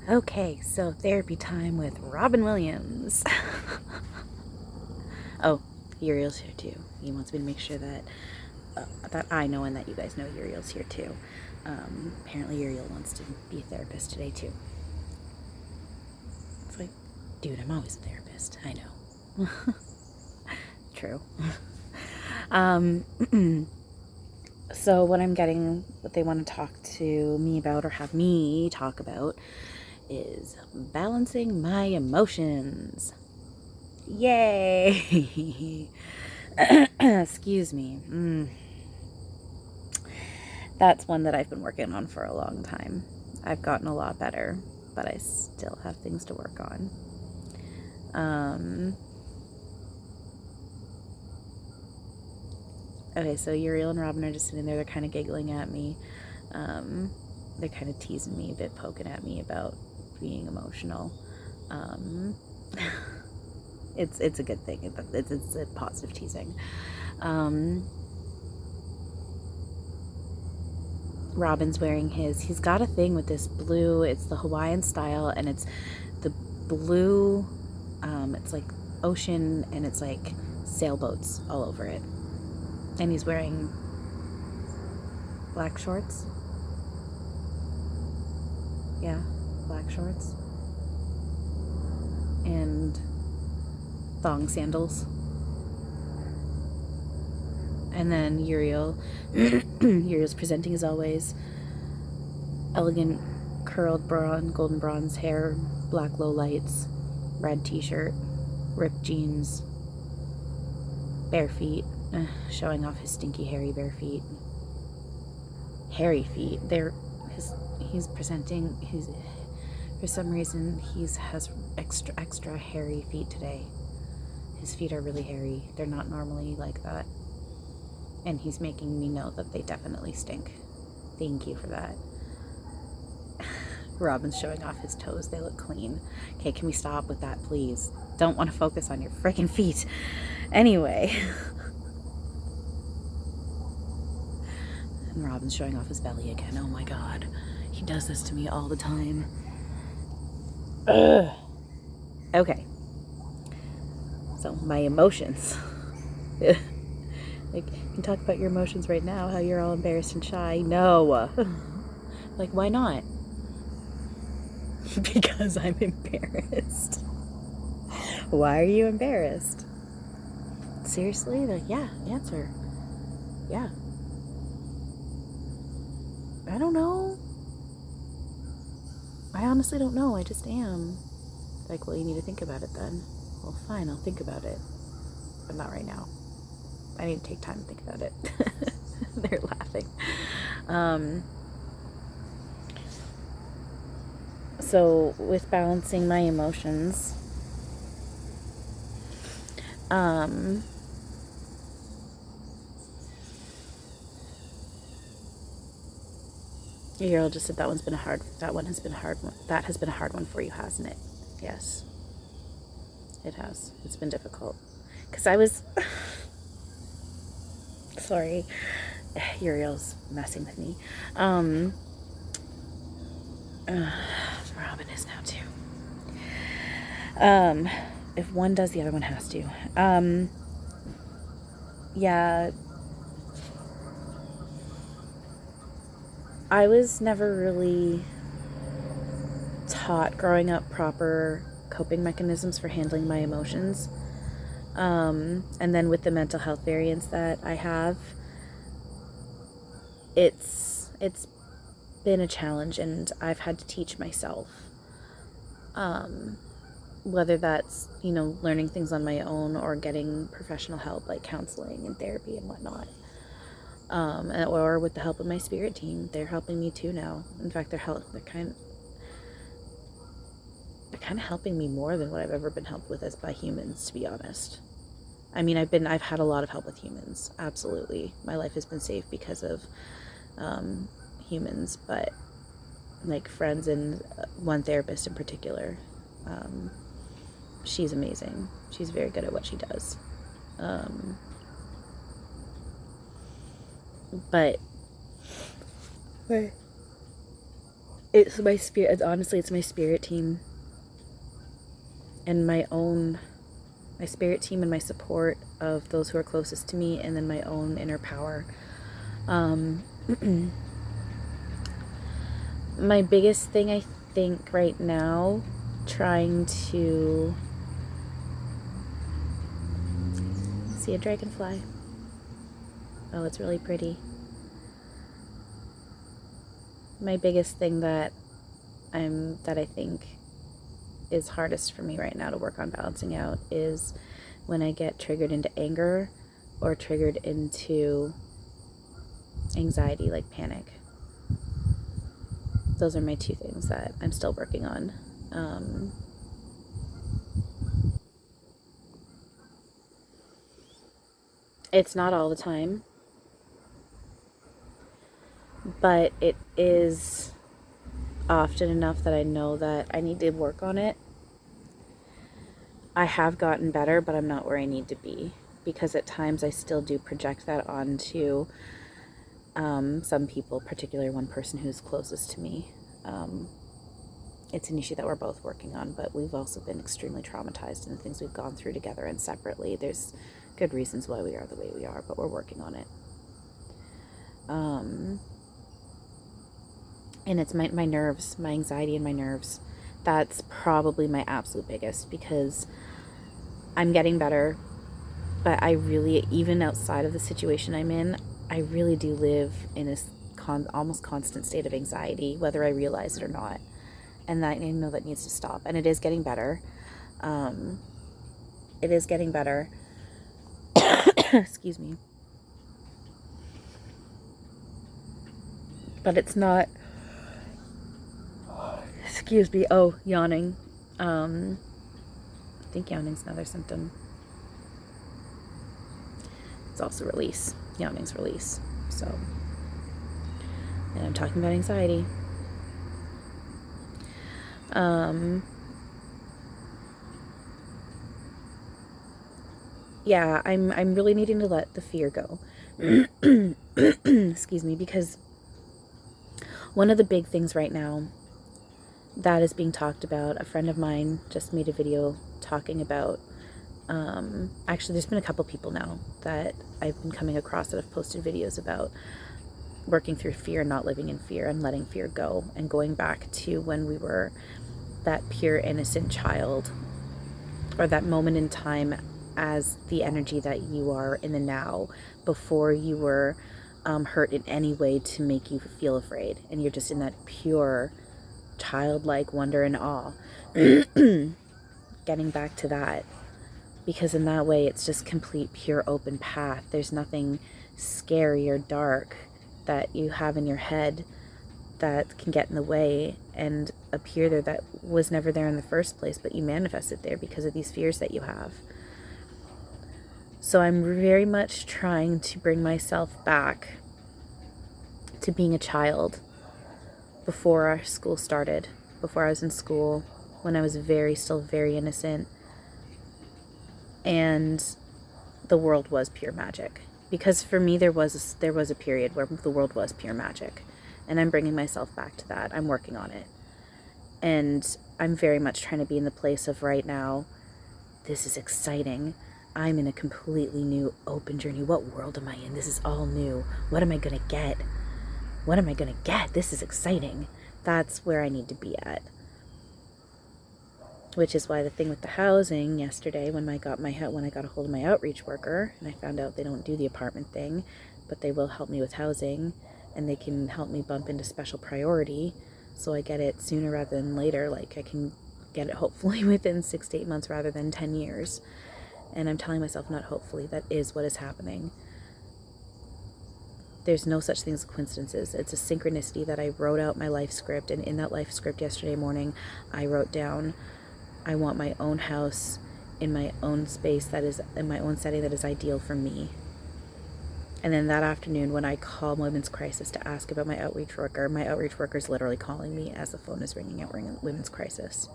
Okay, so therapy time with Robin Williams. Oh, Uriel's here too. He wants me to make sure that I know and that you guys know Uriel's here too. Apparently Uriel wants to be a therapist today too. It's like, dude, I'm always a therapist. I know. True. So what they want to talk to me about or have me talk about is balancing my emotions. Yay! Excuse me. That's one that I've been working on for a long time. I've gotten a lot better, but I still have things to work on. Okay, so Uriel and Robin are just sitting there. They're kind of giggling at me. They're kind of teasing me a bit, poking at me about being emotional. It's a good thing. It's a positive teasing. Robin's wearing he's got a thing with this blue. It's the Hawaiian style, and it's the blue. It's like ocean, and it's like sailboats all over it. And he's wearing black shorts. Yeah, black shorts. And thong sandals. And then Uriel's presenting as always. Elegant curled golden bronze hair, black lowlights, red t-shirt, ripped jeans, bare feet, showing off his stinky hairy bare feet. Hairy feet. He's presenting for some reason has extra hairy feet today. His feet are really hairy. They're not normally like that. And he's making me know that they definitely stink. Thank you for that. Robin's showing off his toes. They look clean. Okay, can we stop with that, please? Don't want to focus on your freaking feet. Anyway. And Robin's showing off his belly again. Oh my god. He does this to me all the time. Ugh. Okay. So, my emotions. Like, you can talk about your emotions right now, how you're all embarrassed and shy. No. Like, why not? Because I'm embarrassed. Why are you embarrassed? Seriously? Like, yeah, answer. Yeah. I don't know. I honestly don't know. I just am. Like, well, you need to think about it then. Well, fine, I'll think about it. But not right now. I need to take time to think about it. They're laughing. So, with balancing my emotions, Uriel just said that one has been a hard one. That has been a hard one for you, hasn't it? Yes. It has. It's been difficult. Because I was... Sorry. Uriel's messing with me. Robin is now too. If one does, the other one has to. Yeah. I was never really taught growing up proper coping mechanisms for handling my emotions. And then with the mental health variants that I have, it's been a challenge, and I've had to teach myself. Whether that's, learning things on my own or getting professional help like counseling and therapy and whatnot. Or with the help of my spirit team. They're helping me too now. In fact, they're kind of helping me more than what I've ever been helped with as by humans, to be honest. I mean, I've had a lot of help with humans. Absolutely. My life has been saved because of humans, but like friends and one therapist in particular. She's amazing. She's very good at what she does. But It's my spirit. Honestly, it's my spirit team and my spirit team and my support of those who are closest to me, and then my own inner power. My biggest thing, I think, right now, trying to see a dragonfly. Oh, it's really pretty. My biggest thing that I think is hardest for me right now to work on balancing out is when I get triggered into anger or triggered into anxiety, like panic. Those are my two things that I'm still working on. It's not all the time, but it is often enough that I know that I need to work on it. I have gotten better, but I'm not where I need to be, because at times I still do project that onto some people, particularly one person who's closest to me. It's an issue that we're both working on, but we've also been extremely traumatized in the things we've gone through together and separately. There's good reasons why we are the way we are, but we're working on it. And it's my nerves, my anxiety and my nerves. That's probably my absolute biggest, because I'm getting better, but I really, even outside of the situation I'm in, I really do live in a almost constant state of anxiety, whether I realize it or not. And that, I know that needs to stop. And it is getting better. It is getting better. Excuse me. But it's not... Excuse me. Oh, yawning. I think yawning's another symptom. It's also release. Yawning's release. So, and I'm talking about anxiety. Yeah, I'm really needing to let the fear go. Excuse me, because one of the big things right now that is being talked about, a friend of mine just made a video talking about, actually there's been a couple people now that I've been coming across that have posted videos about working through fear and not living in fear and letting fear go and going back to when we were that pure innocent child, or that moment in time as the energy that you are in the now, before you were hurt in any way to make you feel afraid, and you're just in that pure childlike wonder and awe. Getting back to that, because in that way it's just complete pure open path. There's nothing scary or dark that you have in your head that can get in the way and appear there, that was never there in the first place, but you manifested there because of these fears that you have. So I'm very much trying to bring myself back to being a child before our school started, before I was in school, when I was still very innocent, and the world was pure magic. Because for me, there was a period where the world was pure magic, and I'm bringing myself back to that. I'm working on it, and I'm very much trying to be in the place of right now, this is exciting. I'm in a completely new open journey. What world am I in? This is all new. What am I gonna get? What am I gonna get? This is exciting. That's where I need to be at. Which is why the thing with the housing yesterday, when I got a hold of my outreach worker, and I found out they don't do the apartment thing, but they will help me with housing, and they can help me bump into special priority, so I get it sooner rather than later. Like, I can get it hopefully within 6 to 8 months rather than 10 years. And I'm telling myself, not hopefully, that is what is happening. There's no such thing as coincidences. It's a synchronicity that I wrote out my life script, and in that life script yesterday morning, I wrote down, I want my own house in my own space, that is in my own setting, that is ideal for me. And then that afternoon, when I called Women's Crisis to ask about my outreach worker is literally calling me as the phone is ringing out, Women's Crisis.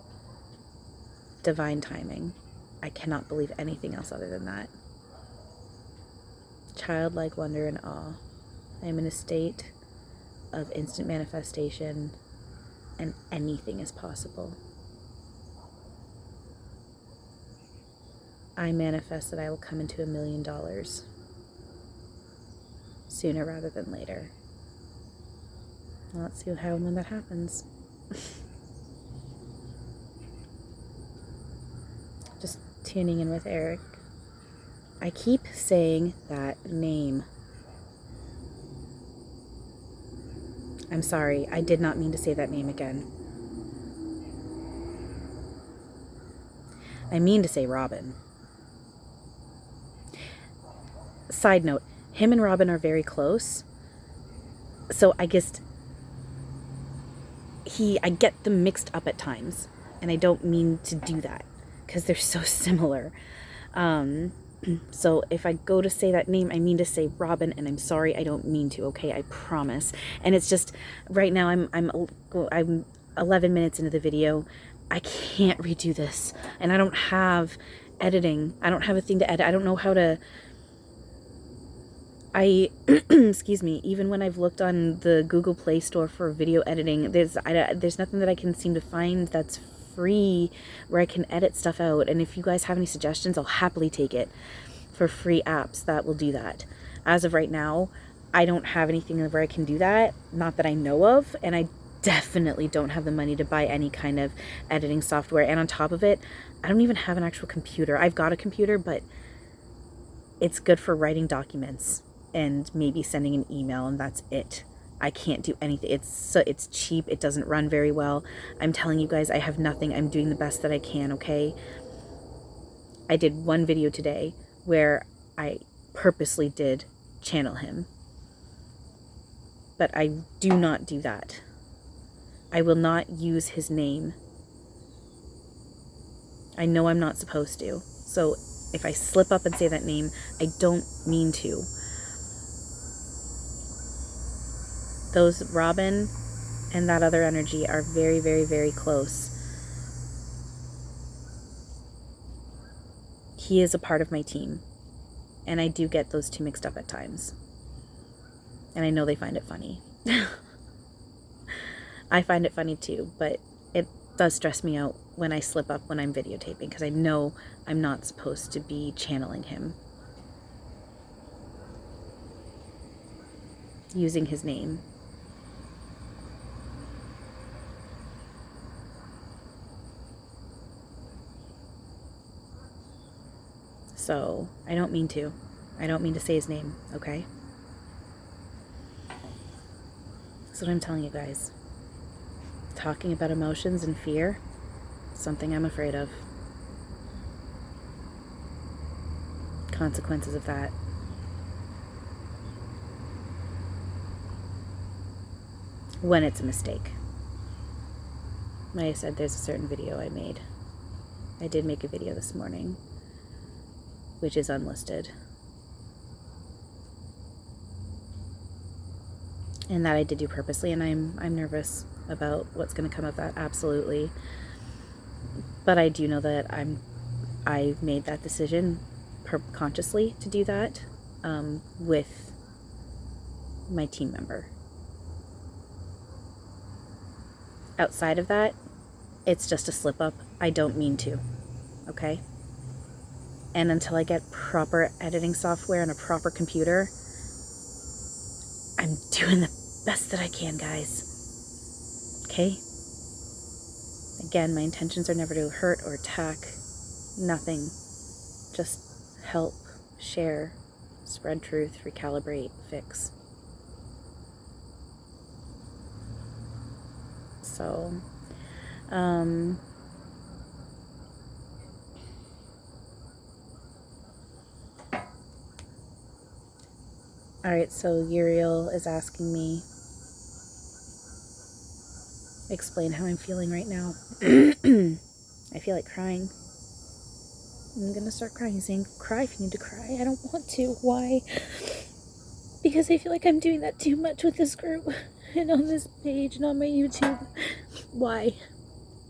Divine timing. I cannot believe anything else other than that. Childlike wonder and awe. I am in a state of instant manifestation, and anything is possible. I manifest that I will come into $1 million sooner rather than later. Well, let's see how and when that happens. Just tuning in with Eric. I keep saying that name. I'm sorry, I did not mean to say that name again. I mean to say Robin. Side note, him and Robin are very close. So I guess I get them mixed up at times. And I don't mean to do that because they're so similar. So if I go to say that name, I mean to say Robin, and I'm sorry, I don't mean to, okay? I promise. And it's just, right now I'm 11 minutes into the video. I can't redo this. And I don't have editing. I don't have a thing to edit. I don't know how to... excuse me, even when I've looked on the Google Play Store for video editing, there's nothing that I can seem to find that's free where I can edit stuff out. And if you guys have any suggestions, I'll happily take it for free apps that will do that. As of right now, I don't have anything where I can do that, not that I know of, and I definitely don't have the money to buy any kind of editing software. And on top of it, I don't even have an actual computer. I've got a computer, but it's good for writing documents and maybe sending an email, and that's it. I can't do anything. It's cheap. It doesn't run very well. I'm telling you guys, I have nothing. I'm doing the best that I can, okay? I did one video today where I purposely did channel him. But I do not do that. I will not use his name. I know I'm not supposed to. So if I slip up and say that name, I don't mean to. Those Robin and that other energy are very, very, very close. He is a part of my team. And I do get those two mixed up at times. And I know they find it funny. I find it funny too, but it does stress me out when I slip up when I'm videotaping, because I know I'm not supposed to be channeling him using his name. So I don't mean to. I don't mean to say his name, okay? That's what I'm telling you guys. Talking about emotions and fear, something I'm afraid of. Consequences of that. When it's a mistake. Like I said, there's a certain video I made. I did make a video this morning, which is unlisted. And that I did do purposely, and I'm nervous about what's going to come of that, absolutely. But I do know that I made that decision consciously to do that with my team member. Outside of that, it's just a slip up. I don't mean to, okay? And until I get proper editing software and a proper computer, I'm doing the best that I can, guys. Okay? Again, my intentions are never to hurt or attack. Nothing. Just help, share, spread truth, recalibrate, fix. So, alright, so Uriel is asking me, explain how I'm feeling right now. I feel like crying. I'm gonna start crying. He's saying, cry if you need to cry. I don't want to. Why? Because I feel like I'm doing that too much with this group and on this page and on my YouTube. Why?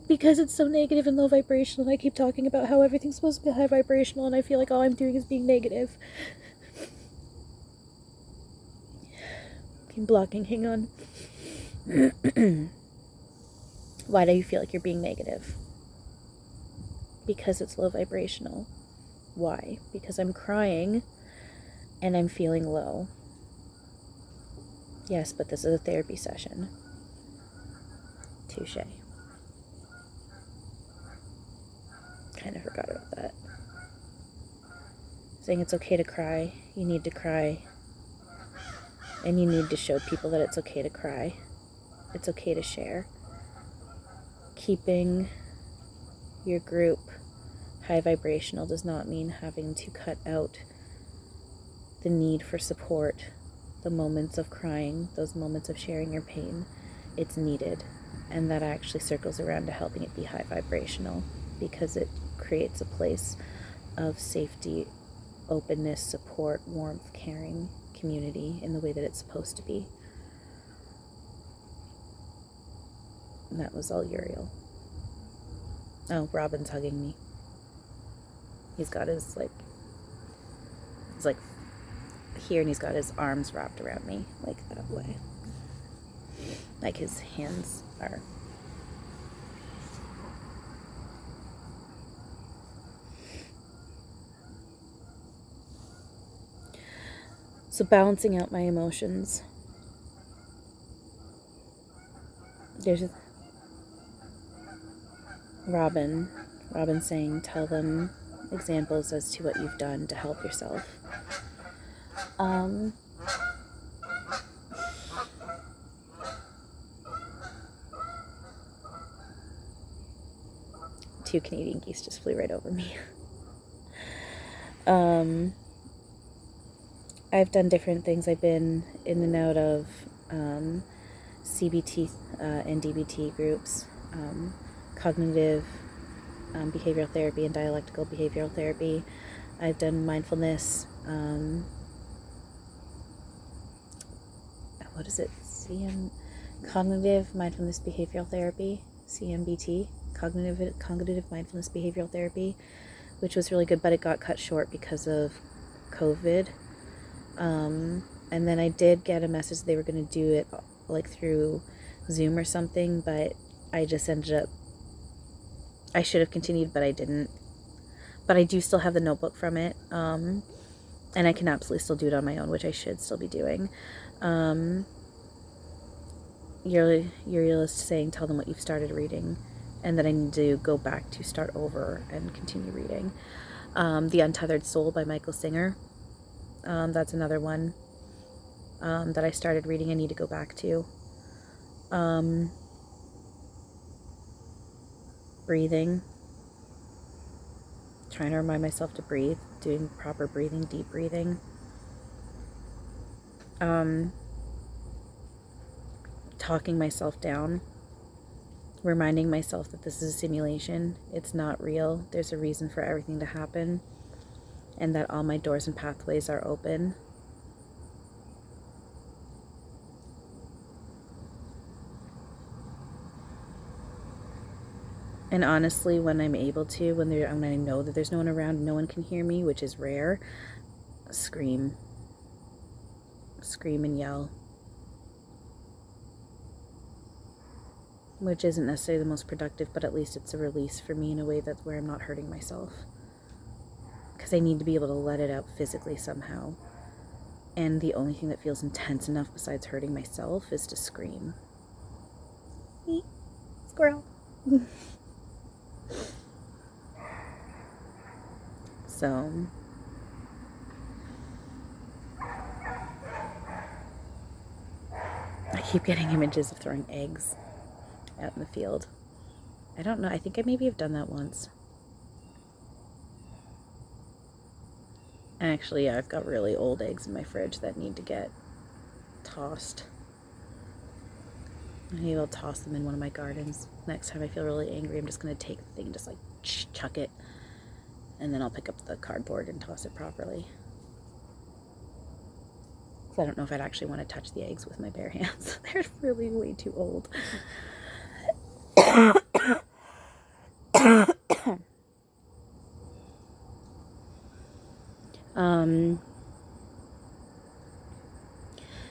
Because it's so negative and low vibrational, and I keep talking about how everything's supposed to be high vibrational, and I feel like all I'm doing is being negative. I'm blocking, hang on. Why do you feel like you're being negative? Because it's low vibrational. Why? Because I'm crying and I'm feeling low. Yes, but this is a therapy session. Touche. Kind of forgot about that. Saying it's okay to cry. You need to cry. And you need to show people that it's okay to cry. It's okay to share. Keeping your group high vibrational does not mean having to cut out the need for support, the moments of crying, those moments of sharing your pain. It's needed. And that actually circles around to helping it be high vibrational, because it creates a place of safety, openness, support, warmth, caring, community in the way that it's supposed to be. And that was all Uriel. Oh, Robin's hugging me. He's got his, he's here, and he's got his arms wrapped around me, like that way. Like his hands are. So balancing out my emotions. There's Robin saying, tell them examples as to what you've done to help yourself. Two Canadian geese just flew right over me. I've done different things. I've been in and out of CBT and DBT groups, cognitive behavioral therapy and dialectical behavioral therapy. I've done mindfulness, what is it? Cognitive mindfulness behavioral therapy, CMBT, cognitive mindfulness behavioral therapy, which was really good, but it got cut short because of COVID. And then I did get a message they were going to do it through Zoom or something, but I just ended up, I should have continued, but I didn't. But I do still have the notebook from it, and I can absolutely still do it on my own, which I should still be doing. Uriel is saying, tell them what you've started reading, and that I need to go back to start over and continue reading. The Untethered Soul by Michael Singer. That's another one that I started reading. I need to go back to. Breathing. Trying to remind myself to breathe. Doing proper breathing, deep breathing. Talking myself down. Reminding myself that this is a simulation. It's not real. There's a reason for everything to happen. And that all my doors and pathways are open. And honestly, when I'm able to, when I know that there's no one around, no one can hear me, which is rare, scream. Scream and yell. Which isn't necessarily the most productive, but at least it's a release for me in a way that's where I'm not hurting myself. Because I need to be able to let it out physically somehow. And the only thing that feels intense enough besides hurting myself is to scream. Eek. Squirrel. So, I keep getting images of throwing eggs out in the field. I don't know. I think I maybe have done that once. Actually, yeah, I've got really old eggs in my fridge that need to get tossed. Maybe I'll toss them in one of my gardens. Next time I feel really angry, I'm just going to take the thing and just chuck it. And then I'll pick up the cardboard and toss it properly. Because I don't know if I'd actually want to touch the eggs with my bare hands. They're really way too old.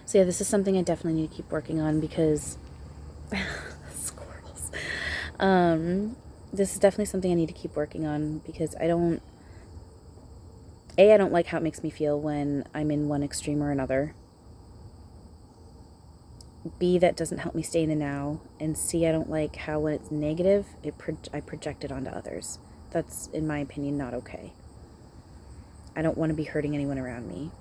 So yeah, this is something I definitely need to keep working on, because squirrels. This is definitely something I need to keep working on, because I don't like how it makes me feel when I'm in one extreme or another. B, that doesn't help me stay in the now. And C, I don't like how when it's negative, I project it onto others. That's, in my opinion, not okay. I don't want to be hurting anyone around me.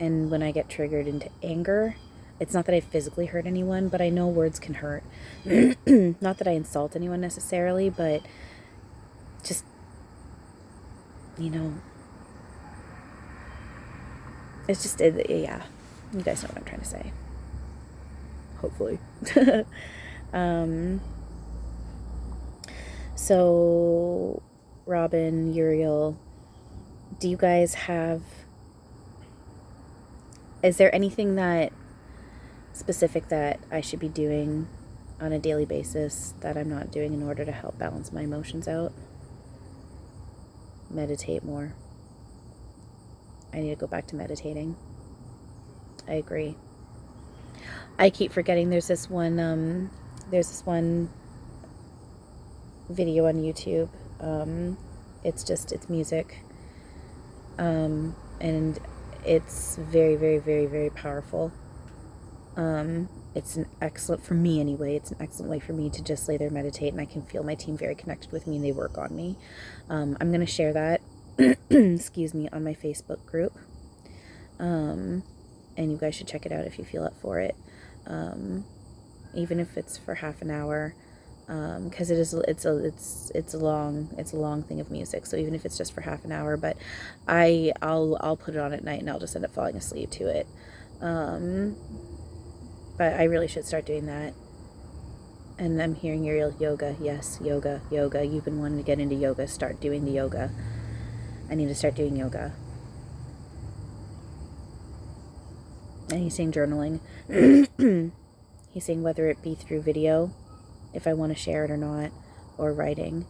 And when I get triggered into anger, it's not that I physically hurt anyone, but I know words can hurt. Not that I insult anyone necessarily, but just, it's just, yeah. You guys know what I'm trying to say. Hopefully. So, Robin, Uriel, do you guys have... Is there anything that specific that I should be doing on a daily basis that I'm not doing in order to help balance my emotions out? Meditate more. I need to go back to meditating. I agree. I keep forgetting there's this one video on YouTube. It's music. And it's very, very, very, very powerful. It's an excellent, for me anyway, it's an excellent way for me to just lay there, meditate, and I can feel my team very connected with me and they work on me. I'm going to share that, excuse me, on my Facebook group. And you guys should check it out if you feel up for it. Even if it's for half an hour, because it's a long thing of music. So even if it's just for half an hour, but I'll put it on at night and I'll just end up falling asleep to it. But I really should start doing that. And I'm hearing Uriel, yoga. Yes, yoga. You've been wanting to get into yoga. Start doing the yoga. I need to start doing yoga. And he's saying journaling. He's saying whether it be through video, if I want to share it or not, or writing.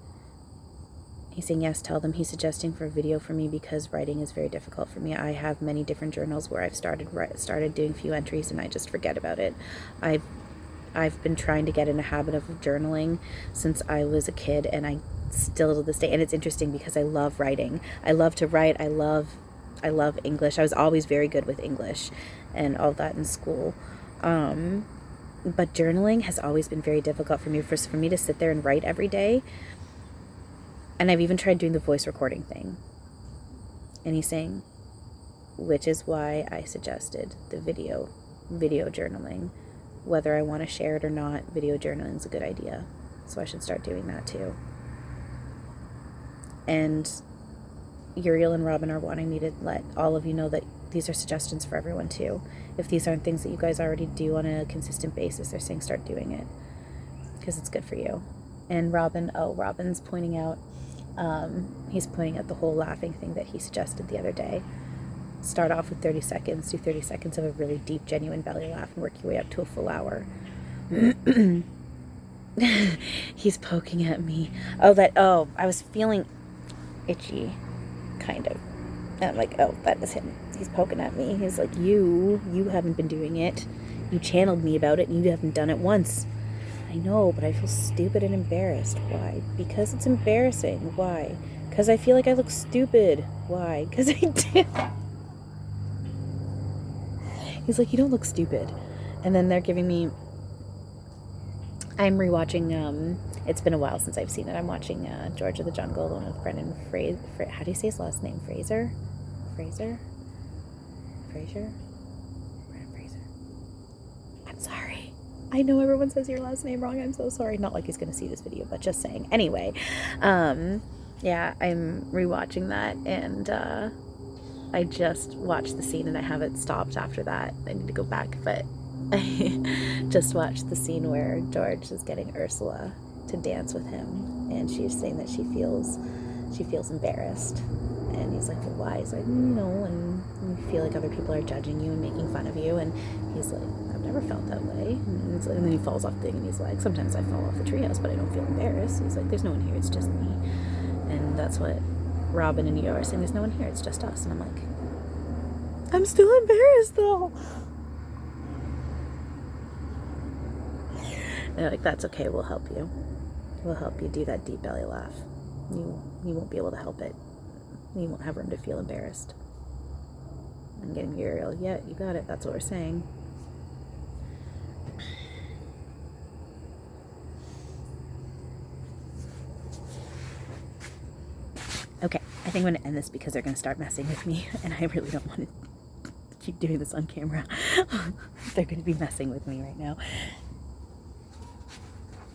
He's saying yes, tell them. He's suggesting for a video for me because writing is very difficult for me. I have many different journals where I've started doing a few entries and I just forget about it. I've been trying to get in a habit of journaling since I was a kid, and I still to this day. And it's interesting because I love writing. I love to write. I love English. I was always very good with English and all that in school. But journaling has always been very difficult for me. For me to sit there and write every day. And I've even tried doing the voice recording thing. And he's saying, which is why I suggested the video journaling. Whether I want to share it or not, video journaling is a good idea. So I should start doing that too. And Uriel and Robin are wanting me to let all of you know that these are suggestions for everyone too. If these aren't things that you guys already do on a consistent basis, they're saying start doing it because it's good for you. And Robin's pointing out, he's pointing out the whole laughing thing that he suggested the other day. Start off with 30 seconds, do 30 seconds of a really deep, genuine belly laugh and work your way up to a full hour. He's poking at me. I was feeling itchy, kind of. And I'm like, oh, that is him. He's poking at me. He's like, you haven't been doing it. You channeled me about it and you haven't done it once. I know, but I feel stupid and embarrassed. Why? Because it's embarrassing. Why? Because I feel like I look stupid. Why? Because I did. He's like, you don't look stupid. And then they're giving me... I'm rewatching, it's been a while since I've seen it. I'm watching George of the Jungle, the one with Brendan Fraser. How do you say his last name? Fraser? Brendan Fraser? I'm sorry. I know everyone says your last name wrong. I'm so sorry. Not like he's going to see this video, but just saying. Anyway, yeah, I'm rewatching that, and I just watched the scene, and I haven't stopped after that. I need to go back, but I just watched the scene where George is getting Ursula to dance with him, and she's saying that she feels embarrassed. And he's like, well, why? He's like, no, and you feel like other people are judging you and making fun of you. And he's like, I've never felt that way. And then he falls off the thing, and he's like, sometimes I fall off the treehouse, but I don't feel embarrassed. He's like, there's no one here, it's just me. And that's what Robin and you are saying, there's no one here, it's just us. And I'm like, I'm still embarrassed though. They're like, that's okay, we'll help you. We'll help you do that deep belly laugh. You won't be able to help it. You won't have room to feel embarrassed. I'm getting Uriel. Yeah, you got it. That's what we're saying. Okay, I think I'm going to end this because they're going to start messing with me, and I really don't want to keep doing this on camera. They're going to be messing with me right now.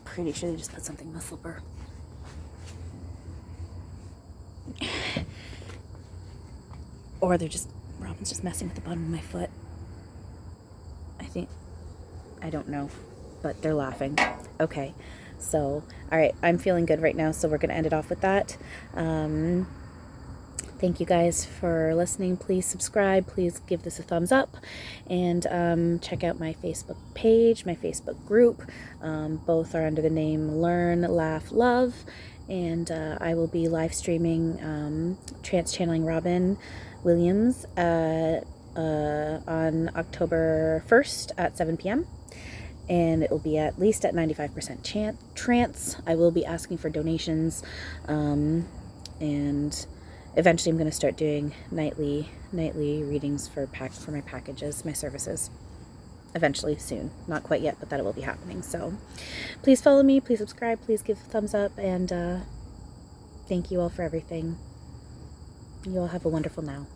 Pretty sure they just put something in the slipper. Or Robin's just messing with the bottom of my foot. I don't know, but they're laughing. Okay, so, all right, I'm feeling good right now, so we're going to end it off with that. Thank you guys for listening. Please subscribe. Please give this a thumbs up. And check out my Facebook page, my Facebook group. Both are under the name Learn, Laugh, Love. And I will be live streaming Trance Channeling Robin Williams on October 1st at 7 p.m. And it will be at least at 95% trance. I will be asking for donations. And eventually I'm going to start doing nightly readings for my packages, my services. Eventually, soon. Not quite yet, but that will be happening. So please follow me, please subscribe, please give a thumbs up, and thank you all for everything. You all have a wonderful now.